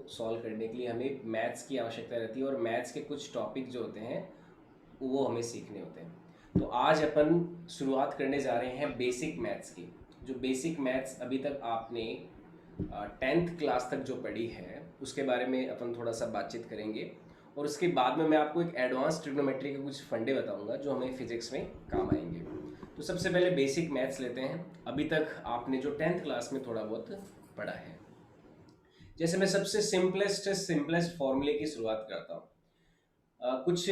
Solve करने के लिए हमें मैथ्स की आवश्यकता रहती है, और मैथ्स के कुछ टॉपिक जो होते हैं वो हमें सीखने होते हैं। तो आज अपन शुरुआत करने जा रहे हैं बेसिक मैथ्स की। जो बेसिक मैथ्स अभी तक आपने 10th क्लास तक जो पढ़ी है उसके बारे में अपन थोड़ा सा बातचीत करेंगे, और उसके बाद में मैं आपको एक एडवांस ट्रिग्नोमेट्री के कुछ फंडे बताऊंगा जो हमें फिजिक्स में काम आएंगे। तो सबसे पहले बेसिक मैथ्स लेते हैं। अभी तक आपने जो 10th क्लास में थोड़ा बहुत पढ़ा है, जैसे मैं सबसे सिंपलेस्ट सिंपलेस्ट फॉर्मूले की शुरुआत करता हूँ। कुछ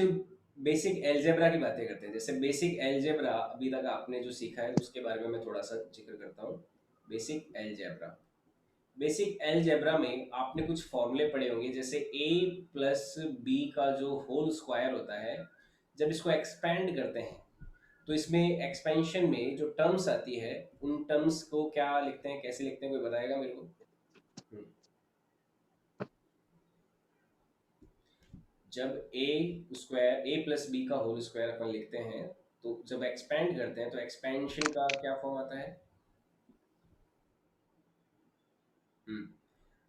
बेसिक एलजेब्रा की बातें करते हैं। जैसे बेसिक एलजेब्रा अभी तक आपने जो सीखा है उसके बारे में मैं थोड़ा सा जिक्र करता हूँ। बेसिक एलजेब्रा, बेसिक एलजेब्रा में आपने कुछ फॉर्मूले पढ़े होंगे, जैसे a प्लस बी का जो होल स्क्वायर होता है, जब इसको एक्सपेंड करते हैं तो इसमें एक्सपेंशन में जो टर्म्स आती है उन टर्म्स को क्या लिखते हैं, कैसे लिखते हैं, कोई बताएगा मेरे को? हम्म, जब ए प्लस बी का होल स्क्वायर अपन लिखते हैं तो जब एक्सपेंड करते हैं तो एक्सपेंशन का क्या फॉर्म आता है? हम्म,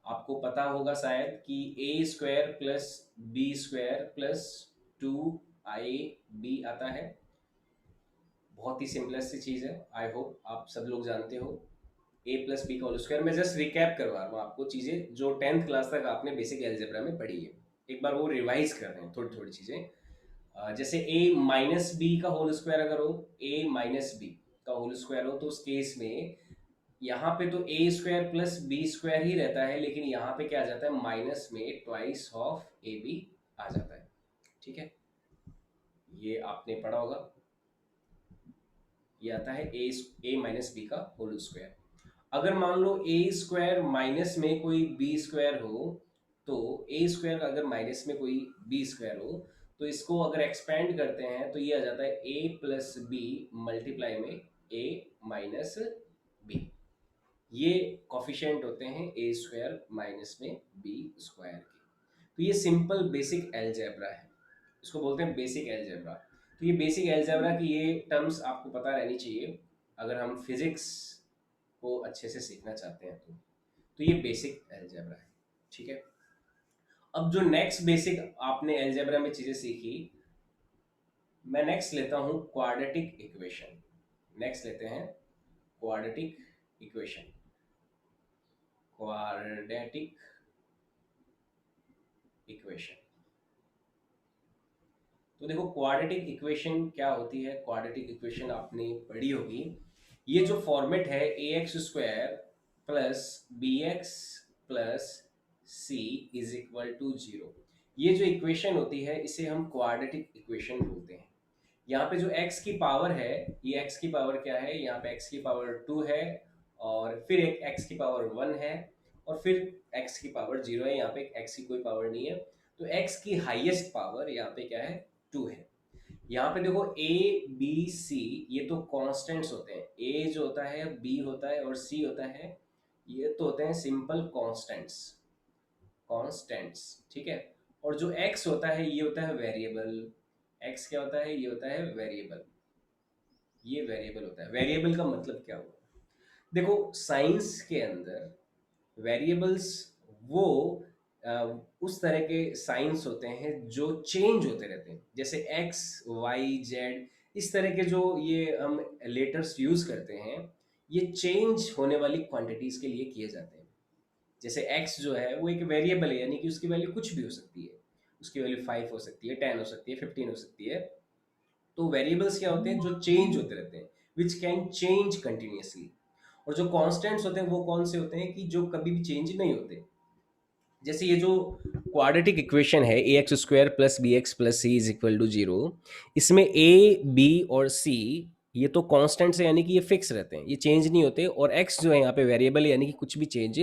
आपको पता होगा शायद कि a square plus b square plus 2ab आता है। बहुत ही सिंपलेस्ट सी चीज़ है, आई होप आप सब लोग जानते हो। ए प्लस बी का होल स्क्वायर, मैं जस्ट रिकैप करवा रहा हूँ आपको चीज़ें जो 10th क्लास तक आपने बेसिक एलजेब्रा में पढ़ी है। एक बार वो रिवाइज कर रहे हैं थोड़ी थोड़ी चीज़ें। जैसे ए माइनस बी का होल स्क्वायर अगर हो, ए माइनस बी का होल स्क्वायर हो, तो उस केस में यहाँ पे तो ए स्क्वायर प्लस बी स्क्वायर ही रहता है, लेकिन यहाँ पे क्या आ जाता है, माइनस में ट्वाइस ऑफ ए बी आ जाता है। ठीक है, ये आपने पढ़ा होगा। ये आता है ए माइनस बी का होल स्क्वायर। अगर मान लो ए स्क्वायर माइनस में कोई बी स्क्वायर हो, तो ए स्क्वायर अगर माइनस में कोई बी स्क्वायर हो, तो इसको अगर एक्सपेंड करते हैं तो ये आ जाता है ए प्लस बी मल्टीप्लाई में ए माइनस बी। ये कॉफिशिएंट होते हैं ए स्क्वायर माइनस में बी स्क्वायर के। तो ये सिंपल बेसिक एलजेब्रा है, इसको बोलते हैं बेसिक एलजेब्रा। तो ये बेसिक एलजेब्रा की ये टर्म्स आपको पता रहनी चाहिए अगर हम फिजिक्स को अच्छे से सीखना चाहते हैं तो ये बेसिक एलजेब्रा है। ठीक है, अब जो नेक्स्ट बेसिक आपने एलजेब्रा में चीजें सीखी, मैं नेक्स्ट लेता हूं क्वाड्रेटिक इक्वेशन। नेक्स्ट लेते हैं क्वाड्रेटिक इक्वेशन। क्वाड्रेटिक इक्वेशन, तो देखो क्वाड्रेटिक इक्वेशन क्या होती है। क्वाड्रेटिक इक्वेशन आपने पढ़ी होगी। ये जो फॉर्मेट है a x square plus b x plus c is equal to zero, ये जो इक्वेशन होती है इसे हम क्वाड्रेटिक इक्वेशन बोलते हैं। यहाँ पे जो x की पावर है, ये x की पावर क्या है, यहाँ पे x की पावर 2 है, और फिर एक x की पावर 1 है, और फिर x की पावर 0 है। यहाँ पे x की कोई पावर नहीं है, तो x की हाईएस्ट पावर यहाँ पे क्या है, 2 है। यहाँ पे देखो a b c ये तो कांस्टेंट्स होते हैं। a जो होता है, b होता है, और c होता है, ये तो होते हैं सिंपल कांस्टेंट्स। कांस्टेंट्स, ठीक है। और जो x होता है ये होता है वेरिएबल। x क्या होता है, ये होता है वेरिएबल। ये वेरिएबल होता है। वेरिएबल का मतलब क्या हुआ, देखो साइंस के अंदर वेरिएबल्स वो अ, उस तरह के साइंस होते हैं जो चेंज होते रहते हैं। जैसे एक्स वाई जेड, इस तरह के जो ये हम लेटर्स यूज करते हैं, ये चेंज होने वाली क्वांटिटीज के लिए किए जाते हैं। जैसे एक्स जो है वो एक वेरिएबल है, यानी कि उसकी वैल्यू कुछ भी हो सकती है। उसकी वैल्यू 5 हो सकती है, 10 हो सकती है, 15 हो सकती है। तो वेरिएबल्स क्या होते हैं, जो चेंज होते रहते हैं, विच कैन चेंज कंटिन्यूसली। और जो कांस्टेंट्स होते हैं वो कौन से होते हैं कि जो कभी भी चेंज नहीं होते। जैसे ये जो क्वाड्रेटिक इक्वेशन है a x square plus b x plus c is equal to zero, इसमें ए बी और सी ये तो कांस्टेंट्स है, यानी कि ये फिक्स रहते हैं, ये चेंज नहीं होते। और एक्स जो है यहाँ पे वेरिएबल है, यानी कि कुछ भी चेंज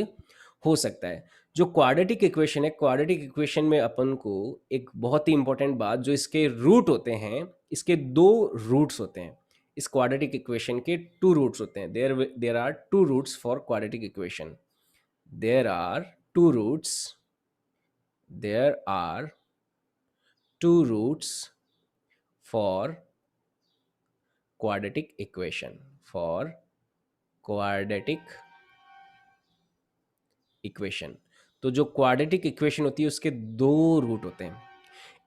हो सकता है। जो क्वाड्रेटिक इक्वेशन है, क्वाड्रेटिक इक्वेशन में अपन को एक बहुत ही इंपॉर्टेंट बात, जो इसके रूट होते हैं, इसके दो रूट्स होते हैं। इस क्वाड्रेटिक इक्वेशन के टू रूट्स होते हैं। There are two roots for quadratic equation. there are two roots there are two roots for quadratic equation, for quadratic equation. तो जो क्वाड्रेटिक इक्वेशन होती है उसके दो रूट होते हैं।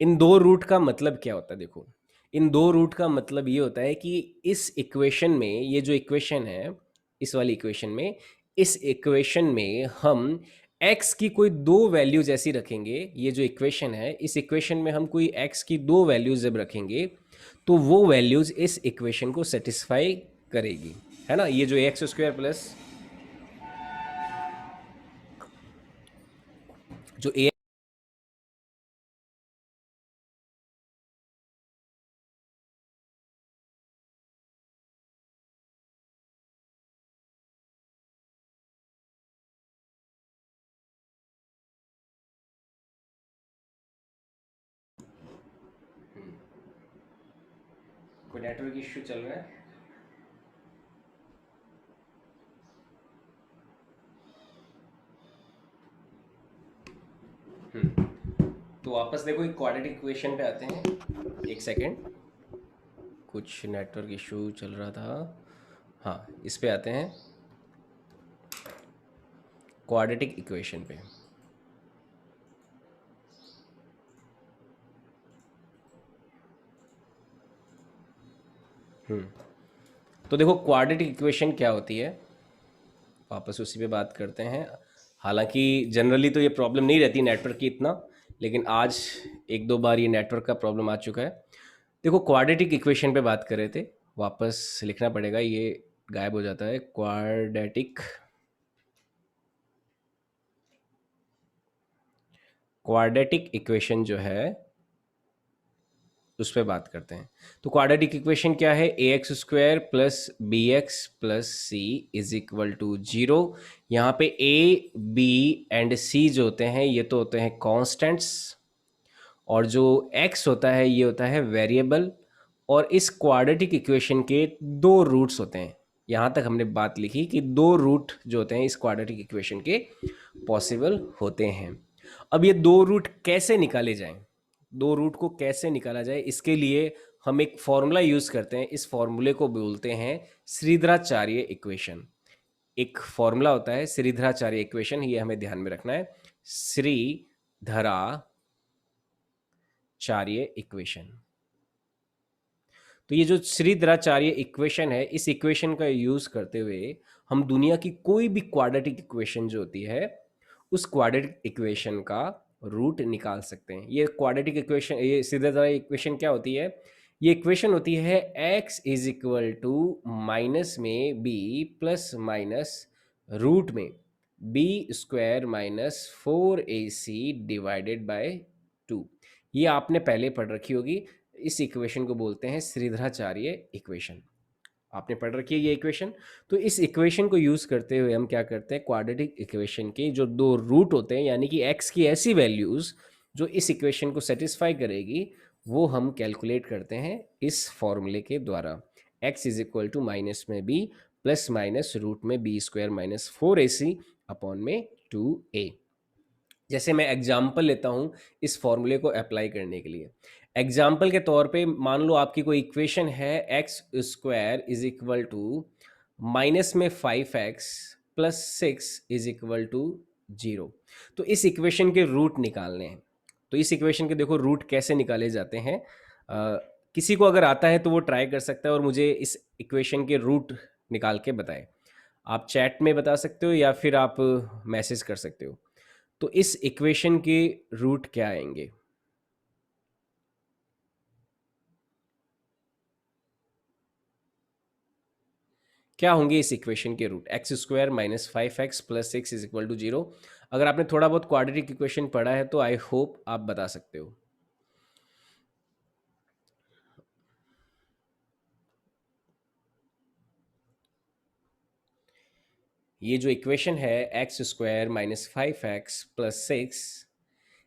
इन दो रूट का मतलब क्या होता है? देखो, इन दो रूट का मतलब ये होता है कि इस इक्वेशन में, ये जो इक्वेशन है, इस वाली इक्वेशन में, इस इक्वेशन में हम x की कोई दो वैल्यूज ऐसी रखेंगे, ये जो इक्वेशन है, इस इक्वेशन में हम कोई x की दो वैल्यूज जब रखेंगे तो वो वैल्यूज इस इक्वेशन को सेटिस्फाई करेगी, है ना। ये जो एक्स स्क्वायर प्लस जो ए, कोई नेटवर्क इश्यू चल रहा है? तो वापस देखो एक क्वाड्रेटिक इक्वेशन पे आते हैं। एक सेकेंड, कुछ नेटवर्क इशू चल रहा था। हाँ, इस पे आते हैं, क्वाड्रेटिक इक्वेशन पे। तो देखो क्वाड्रेटिक इक्वेशन क्या होती है, वापस उसी पे बात करते हैं। हालांकि जनरली तो ये प्रॉब्लम नहीं रहती नेटवर्क की इतना, लेकिन आज एक दो बार ये नेटवर्क का प्रॉब्लम आ चुका है। देखो क्वाड्रेटिक इक्वेशन पे बात कर रहे थे, वापस लिखना पड़ेगा, ये गायब हो जाता है। क्वाड्रेटिक इक्वेशन जो है उस पर बात करते हैं। तो क्वाड्रेटिक इक्वेशन क्या है? A x square plus b x plus c is equal to zero. यहाँ पे ए बी एंड सी जो होते हैं ये तो होते हैं कॉन्स्टेंट्स, और जो एक्स होता है ये होता है वेरिएबल। और इस क्वाड्रेटिक इक्वेशन के दो रूट्स होते हैं। यहाँ तक हमने बात लिखी कि दो रूट जो होते हैं इस क्वाड्रेटिक इक्वेशन के पॉसिबल होते हैं। अब ये दो रूट कैसे निकाले जाएं? दो रूट को कैसे निकाला जाए, इसके लिए हम एक फॉर्मूला यूज करते हैं। इस फॉर्मूले को बोलते हैं श्रीधराचार्य इक्वेशन। एक फॉर्मूला होता है श्रीधराचार्य इक्वेशन, ये हमें ध्यान में रखना है। श्रीधराचार्य इक्वेशन। तो ये जो श्रीधराचार्य इक्वेशन है, इस इक्वेशन का यूज करते हुए हम दुनिया की कोई भी क्वाड्रेटिक इक्वेशन जो होती है उस क्वाड्रेटिक इक्वेशन का रूट निकाल सकते हैं। ये क्वाड्रेटिक इक्वेशन, ये श्रीधराचार्य इक्वेशन क्या होती है? ये इक्वेशन होती है x is equal to minus में b प्लस माइनस रूट में B square minus 4ac divided by 2। ये आपने पहले पढ़ रखी होगी। इस इक्वेशन को बोलते हैं श्रीधराचार्य इक्वेशन। आपने पढ़ रखी है ये इक्वेशन। तो इस इक्वेशन को यूज करते हुए हम क्या करते हैं, क्वाड्रेटिक इक्वेशन के जो दो रूट होते हैं, यानी कि x की ऐसी वैल्यूज जो इस इक्वेशन को सेटिस्फाई करेगी, वो हम कैलकुलेट करते हैं इस फॉर्मूले के द्वारा। x is equal to minus में b प्लस माइनस रूट में B square minus 4ac upon में 2a। जैसे मैं एग्जाम्पल लेता हूँ इस फॉर्मूले को अप्लाई करने के लिए। एग्जाम्पल के तौर पे मान लो आपकी कोई इक्वेशन है X square is equal to minus में 5x plus 6 is equal to 0। तो इस इक्वेशन के रूट निकालने हैं। तो इस इक्वेशन के देखो रूट कैसे निकाले जाते हैं। किसी को अगर आता है तो वो ट्राई कर सकता है और मुझे इस इक्वेशन के रूट निकाल के बताए। आप चैट में बता सकते हो या फिर आप मैसेज कर सकते हो। तो इस इक्वेशन के रूट क्या आएंगे? क्या होंगे इस इक्वेशन के root? X square minus 5x plus 6 is equal to 0। अगर आपने थोड़ा बहुत क्वाड्रेटिक इक्वेशन पढ़ा है तो आई होप आप बता सकते हो। ये जो इक्वेशन है X square minus 5x plus 6,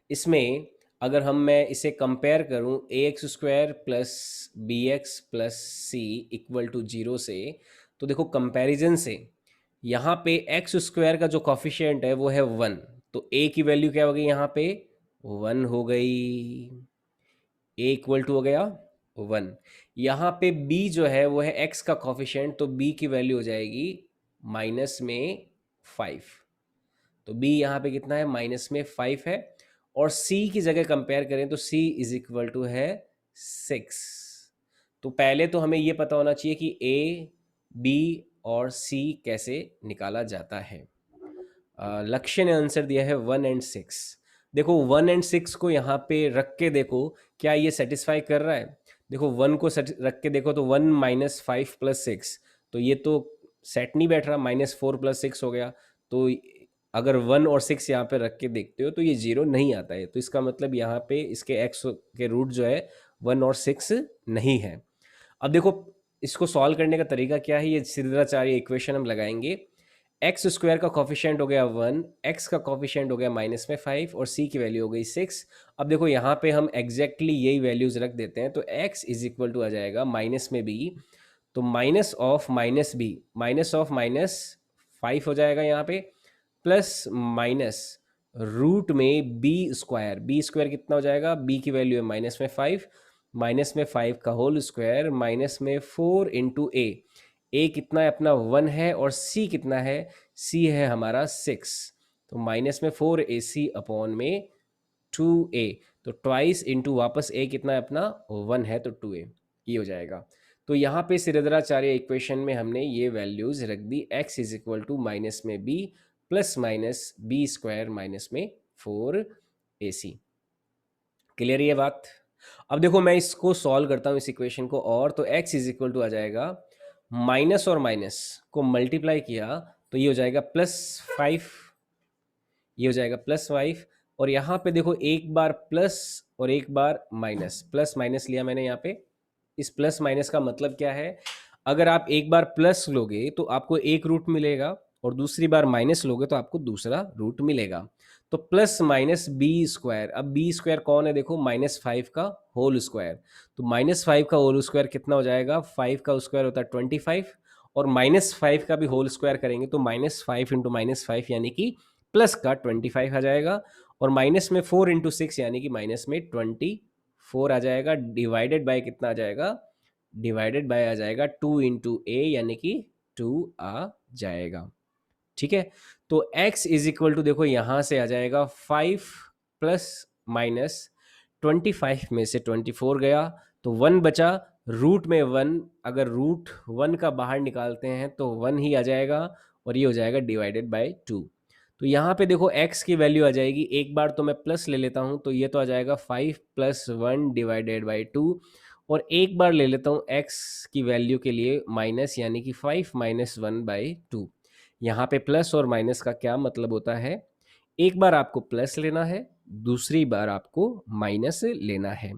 इसमें अगर मैं इसे कंपेयर करूं a x square plus b x plus c equal to 0 से, तो देखो कंपैरिजन से यहाँ पे एक्स स्क्वायर का जो कॉफिशिएंट है वो है 1। तो ए की वैल्यू क्या हो गई यहाँ पे? 1 हो गई। ए इक्वल टू हो गया 1। यहाँ पे बी जो है वो है एक्स का कॉफिशिएंट, तो बी की वैल्यू हो जाएगी माइनस में 5। तो b यहाँ पे कितना है, -5 है। और c की जगह कंपेयर करें तो c इज इक्वल टू है 6। तो पहले तो हमें ये पता होना चाहिए कि a b और c कैसे निकाला जाता है। लक्ष्य ने आंसर दिया है 1 और 6। देखो 1 और 6 को यहाँ पे रख के देखो क्या ये सेटिस्फाई कर रहा है। देखो 1 को रख के देखो तो 1 - 5 + 6, तो ये तो सेट नहीं बैठ रहा, -4 + 6 हो गया। तो अगर 1 और 6 यहाँ पे रख के देखते हो तो ये 0 नहीं आता है, तो इसका मतलब यहाँ पे इसके एक्स के रूट जो है 1 और 6 नहीं है। अब देखो इसको सॉल्व करने का तरीका क्या है, ये सिद्धाचार्य इक्वेशन हम लगाएंगे। एक्स स्क्वायर का कॉफिशिएंट हो गया 1, एक्स का कॉफिशिएंट हो गया -5 और सी की वैल्यू हो गई 6। अब देखो यहाँ पे हम एग्जैक्टली यही वैल्यूज रख देते हैं, तो x इज इक्वल टू आ जाएगा माइनस में b, तो minus of minus B, minus of -5 हो जाएगा यहाँ पे, प्लस माइनस रूट में बी स्क्वायर कितना हो जाएगा, b की वैल्यू है -5, -5 का होल स्क्वायर -4 × a कितना है अपना 1 है, और c कितना है, c है हमारा 6, तो -4ac/2a, तो ट्वाइस इंटू वापस a कितना है अपना 1 है, तो 2a ये हो जाएगा। तो यहाँ पे सिरदराचार्य इक्वेशन में हमने ये वैल्यूज रख दी, x is equal to minus में b plus minus B square -4ac। Clear ये बात। अब देखो मैं इसको सॉल्व करता हूँ इस इक्वेशन को, और तो x इज इक्वल टू आ जाएगा, माइनस और माइनस को मल्टीप्लाई किया तो ये हो जाएगा +5, ये हो जाएगा +5, और यहाँ पे देखो एक बार प्लस और एक बार माइनस, प्लस माइनस लिया मैंने यहाँ पे। इस प्लस माइनस का मतलब क्या है, अगर आप एक बार प्लस लोगे तो आपको एक रूट मिलेगा, और दूसरी बार माइनस लोगे तो आपको दूसरा रूट मिलेगा। तो प्लस माइनस बी स्क्वायर, अब बी स्क्वायर कौन है, देखो -5 का होल स्क्वायर, तो -5 का होल स्क्वायर कितना हो जाएगा, 5 का स्क्वायर होता है 25, और -5 का भी होल स्क्वायर करेंगे तो -5 × -5 यानी कि प्लस का 25 आ जाएगा, और माइनस में 4 × 6 यानी कि माइनस में 24 आ जाएगा, डिवाइडेड बाय कितना आ जाएगा, डिवाइडेड बाय आ जाएगा 2 × a यानी कि 2 आ जाएगा। ठीक है, तो x इज इक्वल टू देखो यहां से आ जाएगा 5 प्लस माइनस 25 में से 24 गया तो 1 बचा, रूट में 1, अगर रूट 1 का बाहर निकालते हैं तो 1 ही आ जाएगा, और ये हो जाएगा डिवाइडेड बाय 2। तो यहाँ पे देखो x की वैल्यू आ जाएगी, एक बार तो मैं प्लस ले लेता हूँ, तो ये तो आ जाएगा 5 + 1 डिवाइडेड बाई 2, और एक बार ले लेता हूँ x की वैल्यू के लिए माइनस, यानी कि 5 - 1/2। यहाँ पे प्लस और माइनस का क्या मतलब होता है, एक बार आपको प्लस लेना है, दूसरी बार आपको माइनस लेना है।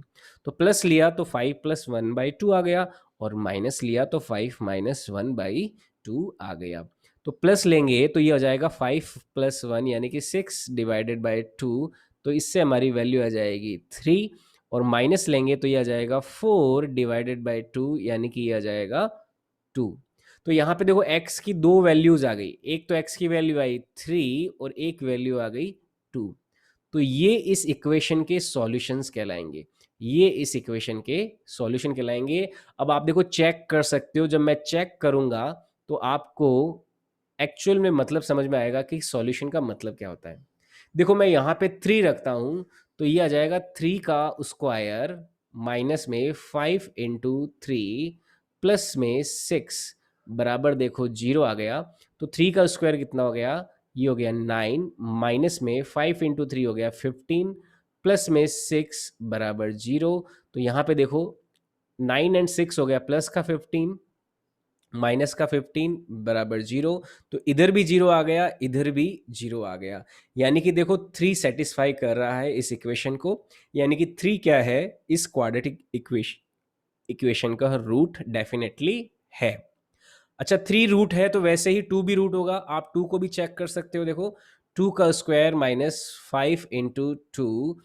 तो प्लस लिया तो 5 + 1/2 आ गया, और माइनस लिया तो 5 - 1/2 आ गया। तो प्लस लेंगे तो ये हो जाएगा 5 + 1 यानी कि 6 डिवाइडेड बाय 2, तो इससे हमारी वैल्यू आ जाएगी 3, और माइनस लेंगे तो ये आ जाएगा 4 डिवाइडेड बाय 2 यानी कि ये आ जाएगा 2। तो यहाँ पे देखो x की दो वैल्यूज आ गई, एक तो x की वैल्यू आई 3 और एक वैल्यू आ गई 2। तो ये इस इक्वेशन के सॉल्यूशंस कहलाएंगे, ये इस इक्वेशन के सॉल्यूशन कहलाएंगे। अब आप देखो चेक कर सकते हो, जब मैं चेक करूंगा तो आपको एक्चुअल में मतलब समझ में आएगा कि सॉल्यूशन का मतलब क्या होता है। देखो मैं यहाँ पे 3 रखता हूँ तो ये आ जाएगा 3 का स्क्वायर माइनस में 5 × 3 प्लस में 6 बराबर देखो 0 आ गया। तो 3 का स्क्वायर कितना हो गया, ये हो गया 9, माइनस में 5 × 3 हो गया 15, प्लस में 6 बराबर 0। तो यहाँ पे देखो 9 और 6 हो गया प्लस का 15 माइनस का 15 बराबर 0, तो इधर भी 0 आ गया, इधर भी 0 आ गया, यानी कि देखो 3 सेटिस्फाई कर रहा है इस इक्वेशन को, यानी कि 3 क्या है, इस क्वाड्रेटिक इक्वेशन का रूट डेफिनेटली है। अच्छा 3 रूट है तो वैसे ही 2 भी रूट होगा, आप 2 को भी चेक कर सकते हो। देखो 2 का स्क्वायर -5 × 2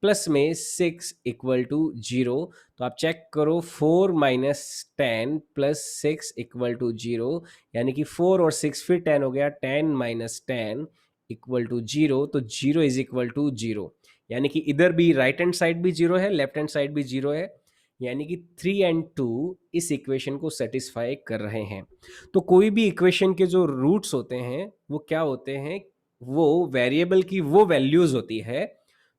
प्लस में 6 = 0, तो आप चेक करो 4 - 10 प्लस 6 = 0, यानी कि 4 और 6 फिर 10 हो गया, 10 - 10 = 0, तो 0 = 0, यानी कि इधर भी राइट हैंड साइड भी 0 है, लेफ्ट हैंड साइड भी 0 है, यानी कि 3 और 2 इस इक्वेशन को सेटिस्फाई कर रहे हैं। तो कोई भी इक्वेशन के जो रूट्स होते हैं वो क्या होते हैं, वो वेरिएबल की वो वैल्यूज होती है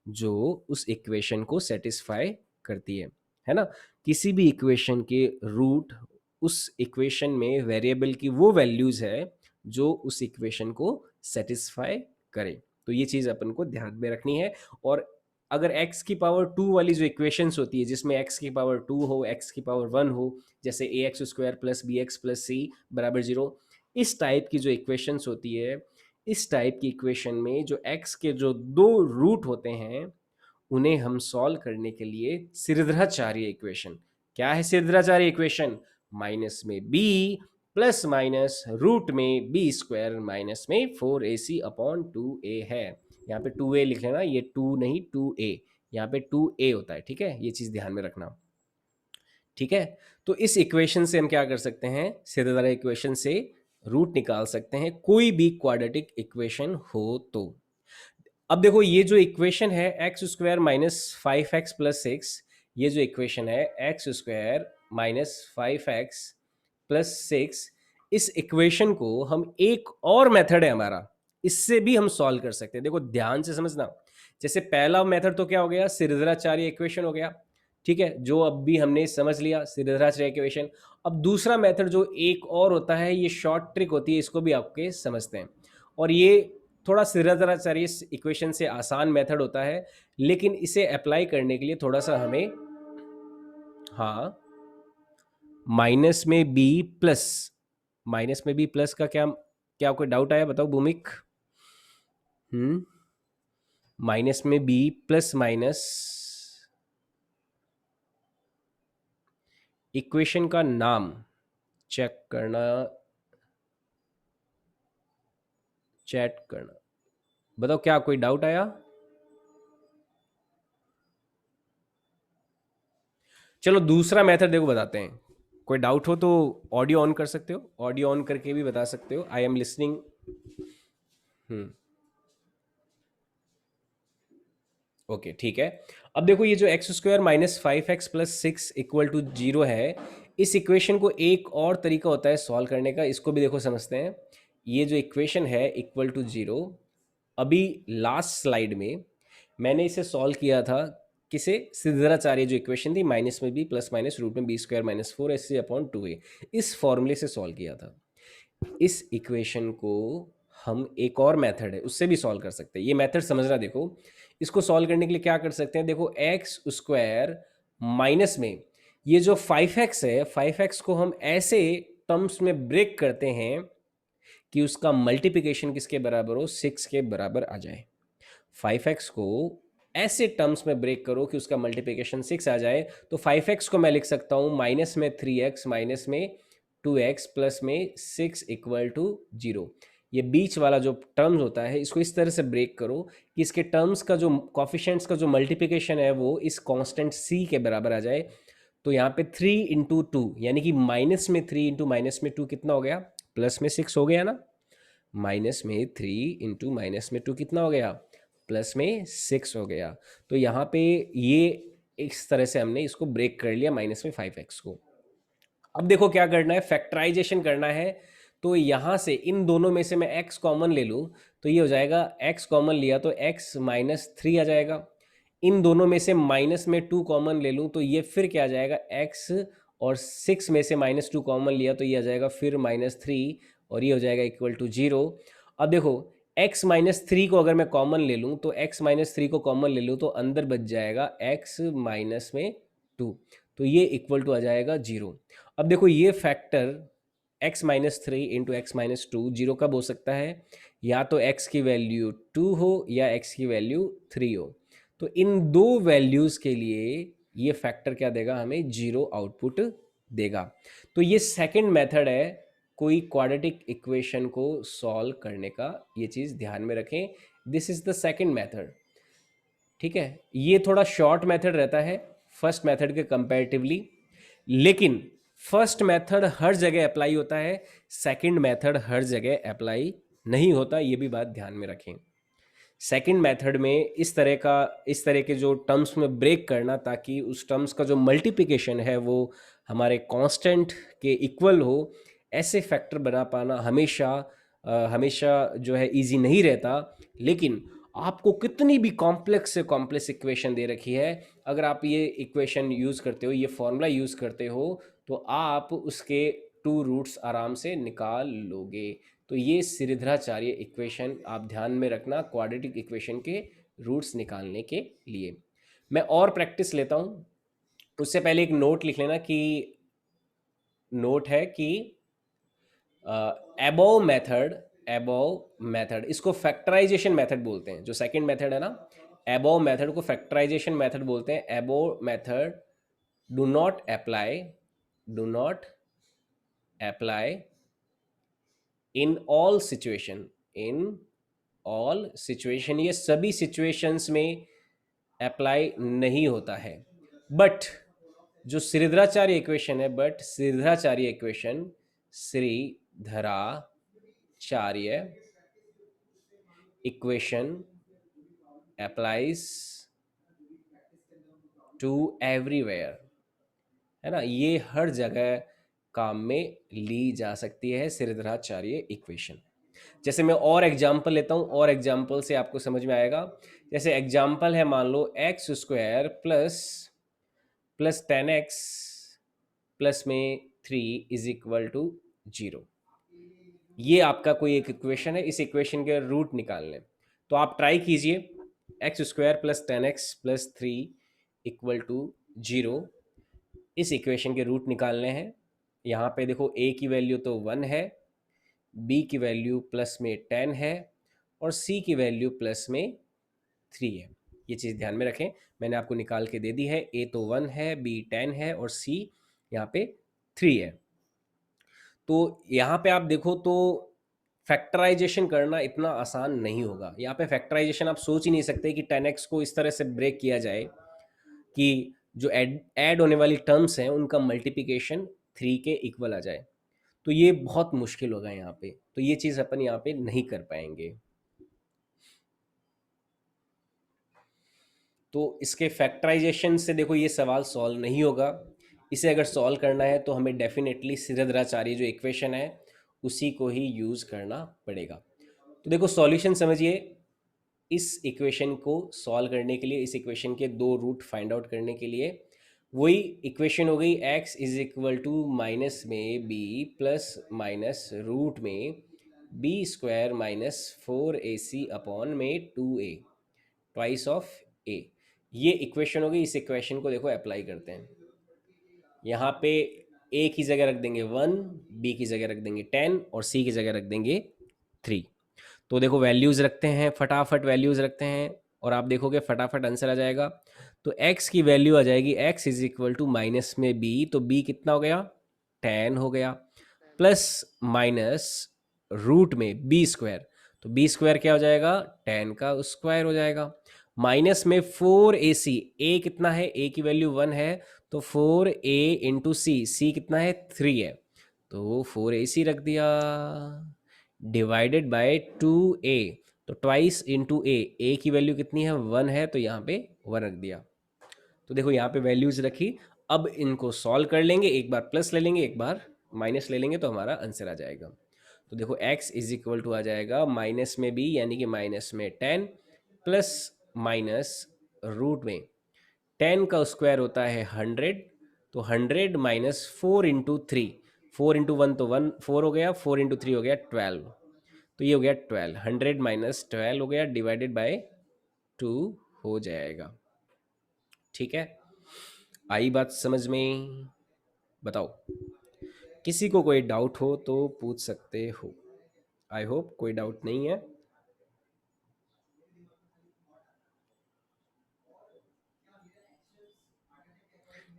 जो उस इक्वेशन को सेटिस्फाई करती है ना। किसी भी इक्वेशन के रूट उस इक्वेशन में वेरिएबल की वो वैल्यूज है जो उस इक्वेशन को सेटिस्फाई करे। तो ये चीज अपन को ध्यान में रखनी है। और अगर x की पावर 2 वाली जो इक्वेशंस होती है जिसमें x की पावर 2 हो, x की पावर 1 हो, जैसे ax square plus b x plus c बराबर 0, इस टाइप की जो इक्वेशंस होती है, इस टाइप की इक्वेशन में जो x के जो दो रूट होते हैं उन्हें हम सॉल्व करने के लिए सिरद्राचार्य इक्वेशन, क्या है सिरद्राचार्य इक्वेशन? माइनस में b प्लस माइनस रूट में बी स्क्वायर माइनस में 4ac अपॉन 2a है। यहाँ पे 2a लिख लेना, ये 2 नहीं 2a, यहाँ पे 2a होता है, ठीक है, ये चीज ध्यान में रखना। ठीक है, तो इस इक्वेशन से हम क्या कर सकते हैं, सीधे इक्वेशन से रूट निकाल सकते हैं कोई भी क्वाड्रेटिक इक्वेशन हो तो। अब देखो ये जो इक्वेशन है X square minus 5x plus 6, ये जो इक्वेशन है X square minus 5x plus 6, इस इक्वेशन को हम एक और मेथड है हमारा, इससे भी हम सॉल्व कर सकते हैं। देखो ध्यान से समझना, जैसे पहला मेथड तो क्या हो गया, सिरद्राचार्य इक्वेशन हो गया, ठीक है, जो अब भी हमने समझ लिया सिरद्राचार्य इक्वेशन। अब दूसरा मेथड जो एक और होता है, ये शॉर्ट ट्रिक होती है, इसको भी आपके समझते हैं। और ये थोड़ा सिरद्राचार्य इक्वेशन से आसान मेथड होता है, लेकिन इसे अप्लाई करने के लिए थोड़ा सा हमें, हाँ, माइनस में बी प्लस, माइनस में बी प्लस का क्या क्या कोई डाउट आया, बताओ भूमिक? माइनस में बी प्लस माइनस, इक्वेशन का नाम चेक करना, चैट करना, बताओ क्या कोई डाउट आया? चलो दूसरा मेथड देखो बताते हैं, कोई डाउट हो तो ऑडियो ऑन कर सकते हो, ऑडियो ऑन करके भी बता सकते हो, आई एम लिसनिंग। ओके ठीक है। अब देखो ये जो X square minus 5x plus 6 equal to 0 है, इस इक्वेशन को एक और तरीका होता है सॉल्व करने का, इसको भी देखो समझते हैं। ये जो इक्वेशन है इक्वल टू 0, अभी लास्ट स्लाइड में मैंने इसे सॉल्व किया था, किसे, सिद्धराचार्य जो इक्वेशन थी, माइनस में बी प्लस माइनस रूट में B square minus 4ac upon 2a, इस फॉर्मूले से सॉल्व किया था। इस इक्वेशन को हम एक और मेथड है उससे भी सॉल्व कर सकते हैं, ये मेथड समझना। देखो इसको सॉल्व करने के लिए क्या कर सकते हैं, देखो एक्स स्क्वायर माइनस में ये जो 5x है, 5x को हम ऐसे टर्म्स में ब्रेक करते हैं कि उसका मल्टीप्लिकेशन किसके बराबर हो, 6 के बराबर आ जाए। 5x को ऐसे टर्म्स में ब्रेक करो कि उसका मल्टीप्लिकेशन 6 आ जाए, तो 5x को मैं लिख सकता हूं माइनस में 3x माइनस में 2x प्लस में 6 इक्वल टू 0। ये बीच वाला जो टर्म्स होता है इसको इस तरह से ब्रेक करो कि इसके टर्म्स का जो कॉफिशेंट्स का जो मल्टीप्लिकेशन है वो इस कांस्टेंट c के बराबर आ जाए। तो यहाँ पे 3 इंटू 2 यानी कि माइनस में 3 इंटू माइनस में 2 कितना हो गया, प्लस में 6 हो गया ना। माइनस में 3 इंटू माइनस में 2 कितना हो गया, प्लस में 6 हो गया। तो यहाँ पे ये इस तरह से हमने इसको ब्रेक कर लिया माइनस में 5x को। अब देखो क्या करना है, फैक्टराइजेशन करना है। तो यहाँ से इन दोनों में से मैं x कॉमन ले लूँ तो ये हो जाएगा, x कॉमन लिया तो x माइनस 3 आ जाएगा। इन दोनों में से माइनस में 2 कॉमन ले लूँ तो ये फिर क्या आ जाएगा x, और 6 में से माइनस 2 कॉमन लिया तो ये आ जाएगा फिर माइनस 3, और ये हो जाएगा इक्वल टू 0। अब देखो x माइनस 3 को अगर मैं कॉमन ले लूँ तो x माइनस 3 को कॉमन ले लूँ तो अंदर बच जाएगा x माइनस में 2, तो ये इक्वल टू आ जाएगा 0। अब देखो ये factor x minus 3 into x minus 2 zero कब हो सकता है, या तो x की वैल्यू 2 हो या x की वैल्यू 3 हो। तो इन दो वैल्यूज़ के लिए ये फैक्टर क्या देगा, हमें 0 आउटपुट देगा। तो ये सेकंड मेथड है कोई क्वाड्रेटिक इक्वेशन को सॉल्व करने का, ये चीज़ ध्यान में रखें, this is the second method. ठीक है, ये थोड़ा शॉर्ट मेथड रहता है फर्स्ट मेथड के कंपैरेटिवली, लेकिन फर्स्ट मेथड हर जगह अप्लाई होता है, सेकंड मेथड हर जगह अप्लाई नहीं होता, ये भी बात ध्यान में रखें। सेकंड मेथड में इस तरह के जो टर्म्स में ब्रेक करना, ताकि उस टर्म्स का जो मल्टीप्लिकेशन है वो हमारे कांस्टेंट के इक्वल हो, ऐसे फैक्टर बना पाना हमेशा हमेशा जो है इजी नहीं रहता, लेकिन आपको कितनी भी कॉम्प्लेक्स से कॉम्प्लेक्स इक्वेशन दे रखी है, अगर आप ये इक्वेशन यूज़ करते हो, ये फॉर्मूला यूज़ करते हो, तो आप उसके टू रूट्स आराम से निकाल लोगे। तो ये श्रीधराचार्य इक्वेशन आप ध्यान में रखना क्वाड्रेटिक इक्वेशन के रूट्स निकालने के लिए। मैं और प्रैक्टिस लेता हूँ, उससे पहले एक नोट लिख लेना कि नोट है कि एबोव मेथड इसको फैक्टराइजेशन मेथड बोलते हैं। जो सेकंड मेथड है ना, एबोव मेथड को फैक्टराइजेशन मेथड बोलते हैं। Above method do not apply in all situation, ये सभी सिचुएशंस में अप्लाई नहीं होता है। बट जो श्रीधराचार्य इक्वेशन है, Shridharacharya equation applies to everywhere, है ना, ये हर जगह काम में ली जा सकती है श्रीधराचार्य इक्वेशन। जैसे मैं और एग्जाम्पल लेता हूँ, और एग्जाम्पल से आपको समझ में आएगा। जैसे एग्जाम्पल है, मान लो x square plus 10x plus में 3 इज इक्वल टू 0। ये आपका कोई एक इक्वेशन है, इस इक्वेशन के रूट निकालने। तो आप ट्राई कीजिए, X square plus 10x plus 3 equal to 0, इस इक्वेशन के रूट निकालने हैं। यहाँ पे देखो a की वैल्यू तो 1 है, b की वैल्यू प्लस में 10 है, और c की वैल्यू प्लस में 3 है। ये चीज़ ध्यान में रखें, मैंने आपको निकाल के दे दी है। a तो 1 है, b 10 है, और c यहाँ पे 3 है। तो यहाँ पे आप देखो तो फैक्टराइजेशन करना इतना आसान नहीं होगा। यहाँ पे फैक्टराइजेशन आप सोच ही नहीं सकते कि 10x को इस तरह से ब्रेक किया जाए कि जो ऐड होने वाली टर्म्स हैं उनका मल्टीप्लिकेशन 3 के इक्वल आ जाए। तो ये बहुत मुश्किल होगा यहाँ पे, तो ये चीज़ अपन यहाँ पे नहीं कर पाएंगे। तो इसके फैक्टराइजेशन से देखो ये सवाल सॉल्व नहीं होगा। इसे अगर सॉल्व करना है तो हमें डेफिनेटली श्रीधराचार्य जो इक्वेशन है उसी को ही यूज़ करना पड़ेगा। तो देखो सॉल्यूशन समझिए, इस इक्वेशन को सॉल्व करने के लिए, इस इक्वेशन के दो रूट फाइंड आउट करने के लिए, वही इक्वेशन हो गई x is equal to minus में b प्लस माइनस रूट में b square minus 4ac upon में 2a ट्वाइस ऑफ a। ये इक्वेशन हो गई। इस इक्वेशन को देखो अप्लाई करते हैं। यहाँ पे a की जगह रख देंगे 1, b की जगह रख देंगे 10, और c की जगह रख देंगे 3। तो देखो वैल्यूज़ रखते हैं, फटाफट वैल्यूज़ रखते हैं, और आप देखोगे फटाफट आंसर आ जाएगा। तो x की वैल्यू आ जाएगी, x is equal to minus में b, तो b कितना हो गया, 10 हो गया, प्लस माइनस रूट में b स्क्वायर, तो b स्क्वायर क्या हो जाएगा, 10 का स्क्वायर हो जाएगा, माइनस में 4ac, a कितना है, a की वैल्यू 1 है, तो 4a इंटू c कितना है, 3 है, तो 4ac रख दिया, डिवाइडेड बाय 2a, तो ट्वाइस इंटू a की वैल्यू कितनी है, 1 है, तो यहाँ पे 1 रख दिया। तो देखो यहाँ पे वैल्यूज रखी। अब इनको सॉल्व कर लेंगे, एक बार प्लस ले लेंगे, एक बार माइनस ले लेंगे, तो हमारा आंसर आ जाएगा। तो देखो x इज इक्वल टू आ जाएगा माइनस में b यानी कि माइनस में 10 प्लस माइनस रूट में 10 का स्क्वायर होता है 100, तो 100 माइनस 4 इंटू 3, 4 इंटू 1 तो 1 4 हो गया, 4 इंटू 3 हो गया 12, तो ये हो गया 12, 100 माइनस 12 हो गया, डिवाइडेड बाय 2 हो जाएगा। ठीक है, आई बात समझ में? बताओ, किसी को कोई डाउट हो तो पूछ सकते हो। आई होप कोई डाउट नहीं है।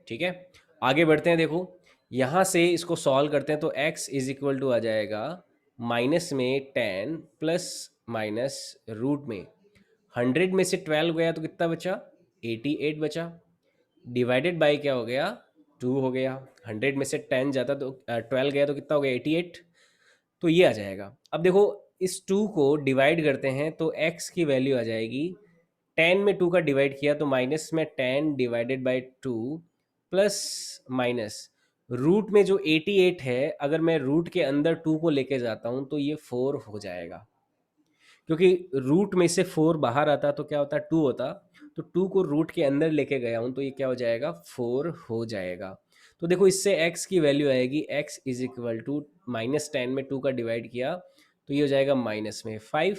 ठीक है, आगे बढ़ते हैं। देखो यहाँ से इसको सॉल्व करते हैं, तो x इज इक्वल टू आ जाएगा माइनस में 10 प्लस माइनस रूट में 100 में से 12 गया तो कितना बचा, 88 बचा, डिवाइडेड बाय क्या हो गया, 2 हो गया। 100 में से 10 जाता तो 12 गया तो कितना हो गया, 88, तो ये आ जाएगा। अब देखो इस 2 को डिवाइड करते हैं तो x की वैल्यू आ जाएगी, 10 में 2 का डिवाइड किया तो माइनस में 10 divided by 2 plus minus root में जो 88 है, अगर मैं रूट के अंदर 2 को लेके जाता हूँ तो ये 4 हो जाएगा, क्योंकि रूट में से 4 बाहर आता तो क्या होता, 2 होता। तो 2 को रूट के अंदर लेके गया हूँ तो ये क्या हो जाएगा, 4 हो जाएगा। तो देखो इससे x की वैल्यू आएगी, x इज इक्वल टू -10 में 2 का डिवाइड किया तो ये हो जाएगा माइनस में 5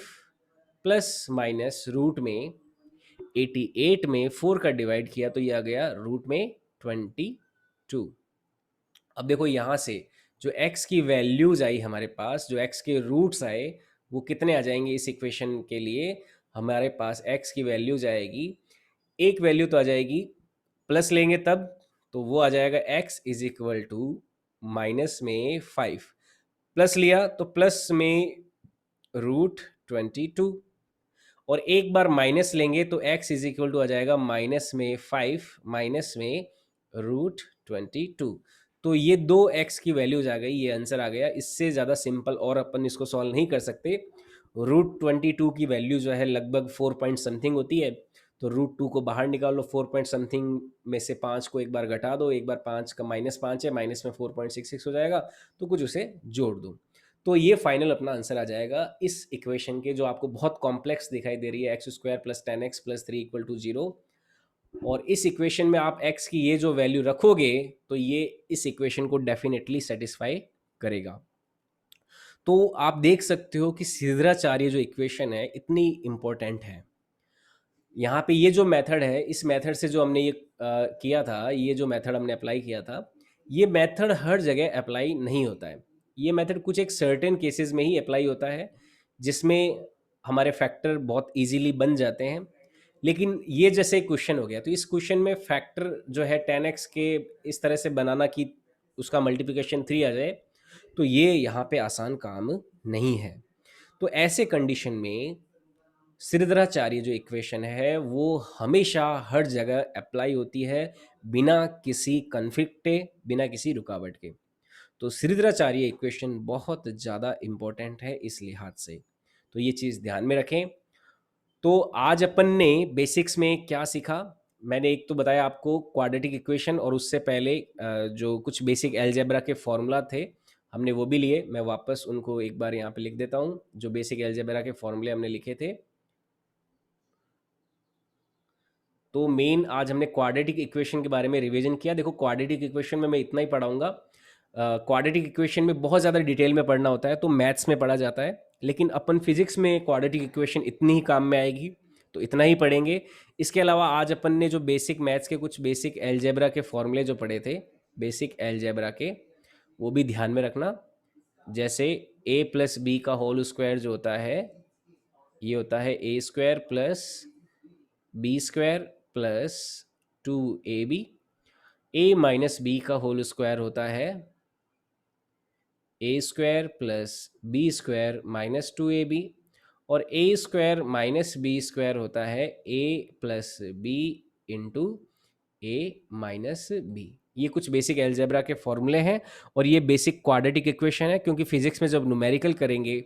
प्लस माइनस रूट में 88 में 4 का डिवाइड किया तो ये आ गया रूट में 22। अब देखो यहाँ से जो x की वैल्यूज आई हमारे पास, जो x के रूट्स आए वो कितने आ जाएंगे इस इक्वेशन के लिए, हमारे पास x की वैल्यूज आएगी, एक वैल्यू तो आ जाएगी प्लस लेंगे तब, तो वो आ जाएगा x is equal to minus में 5, प्लस लिया तो प्लस में √22, और एक बार माइनस लेंगे तो x इज इक्वल टू आ जाएगा माइनस में 5 माइनस में √22। तो ये दो x की वैल्यूज आ गई, ये आंसर आ गया। इससे ज़्यादा सिंपल और अपन इसको सॉल्व नहीं कर सकते। √22 की वैल्यू जो है लगभग 4 पॉइंट समथिंग होती है, तो √2 को बाहर निकाल लो, 4 पॉइंट समथिंग में से 5 को एक बार घटा दो, एक बार 5 का -5 है, माइनस में 4.66 हो जाएगा, तो कुछ उसे जोड़ दो। तो ये फाइनल अपना आंसर आ जाएगा इस इक्वेशन के, जो आपको बहुत कॉम्प्लेक्स दिखाई दे रही है, x² + 10x + 3 = 0। और इस इक्वेशन में आप x की ये जो वैल्यू रखोगे तो ये इस इक्वेशन को डेफिनेटली सेटिस्फाई करेगा। तो आप देख सकते हो कि सिद्धाचार्य जो इक्वेशन है इतनी इंपॉर्टेंट है। यहाँ पे ये जो मेथड है, इस मेथड से जो हमने ये किया था, ये जो मेथड हमने अप्लाई किया था, ये मेथड हर जगह अप्लाई नहीं होता है। ये मेथड कुछ एक सर्टेन केसेस में ही अप्लाई होता है, जिसमें हमारे फैक्टर बहुत इजीली बन जाते हैं। लेकिन ये जैसे क्वेश्चन हो गया, तो इस क्वेश्चन में फैक्टर जो है 10x के इस तरह से बनाना कि उसका मल्टीप्लिकेशन 3 आ जाए, तो ये यहाँ पे आसान काम नहीं है। तो ऐसे कंडीशन में सिद्धाचार्य जो इक्वेशन है वो हमेशा हर जगह अप्लाई होती है, बिना किसी कन्फ्लिक्ट के, बिना किसी रुकावट के। तो सिद्धाचार्य इक्वेशन बहुत ज़्यादा इम्पोर्टेंट है इस लिहाज से, तो ये चीज़ ध्यान में रखें। तो आज अपन ने बेसिक्स में क्या सीखा, मैंने एक तो बताया आपको क्वाड्रेटिक इक्वेशन, और उससे पहले जो कुछ बेसिक अलजेब्रा के फॉर्मूला थे हमने वो भी लिए। मैं वापस उनको एक बार यहाँ पे लिख देता हूँ, जो बेसिक अलजेब्रा के फॉर्मूले हमने लिखे थे। तो मेन आज हमने क्वाड्रेटिक इक्वेशन के बारे में रिवीजन किया। देखो क्वाड्रेटिक इक्वेशन में मैं इतना ही पढ़ाऊंगा, क्वाड्रेटिक इक्वेशन में बहुत ज़्यादा डिटेल में पढ़ना होता है तो मैथ्स में पढ़ा जाता है, लेकिन अपन फिजिक्स में क्वाड्रेटिक इक्वेशन इतनी ही काम में आएगी तो इतना ही पढ़ेंगे। इसके अलावा आज अपन ने जो बेसिक मैथ्स के कुछ बेसिक एलजेब्रा के फॉर्मूले जो पढ़े थे, बेसिक एलजेब्रा के, वो भी ध्यान में रखना। जैसे a+b का होल स्क्वायर जो होता है, ये होता है a² + b² + 2ab। a-b का होल स्क्वायर होता है a² + b² - 2ab, और a² - b² होता है a + b × a - b। ये कुछ बेसिक एल्जेब्रा के फॉर्मूले हैं, और ये बेसिक क्वाड्रेटिक इक्वेशन है, क्योंकि फिजिक्स में जब न्यूमेरिकल करेंगे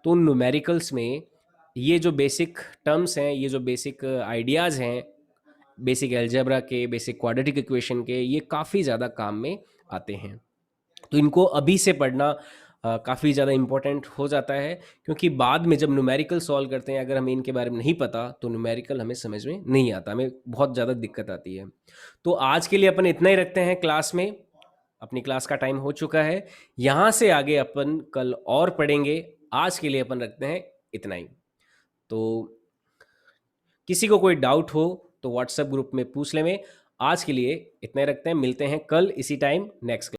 तो उन न्यूमेरिकल्स में ये जो बेसिक टर्म्स हैं, ये जो बेसिक आइडियाज़ हैं, बेसिक एल्जेब्रा के, बेसिक क्वाड्रेटिक इक्वेशन के, ये काफ़ी ज़्यादा काम में आते हैं। तो इनको अभी से पढ़ना काफ़ी ज़्यादा इम्पोर्टेंट हो जाता है, क्योंकि बाद में जब न्यूमेरिकल सॉल्व करते हैं अगर हमें इनके बारे में नहीं पता तो न्यूमेरिकल हमें समझ में नहीं आता, हमें बहुत ज़्यादा दिक्कत आती है। तो आज के लिए अपन इतना ही रखते हैं क्लास में, अपनी क्लास का टाइम हो चुका है। यहाँ से आगे अपन कल और पढ़ेंगे, आज के लिए अपन रखते हैं इतना ही। तो किसी को कोई डाउट हो तो व्हाट्सएप ग्रुप में पूछ ले। में आज के लिए इतने रखते हैं, मिलते हैं कल इसी टाइम नेक्स्ट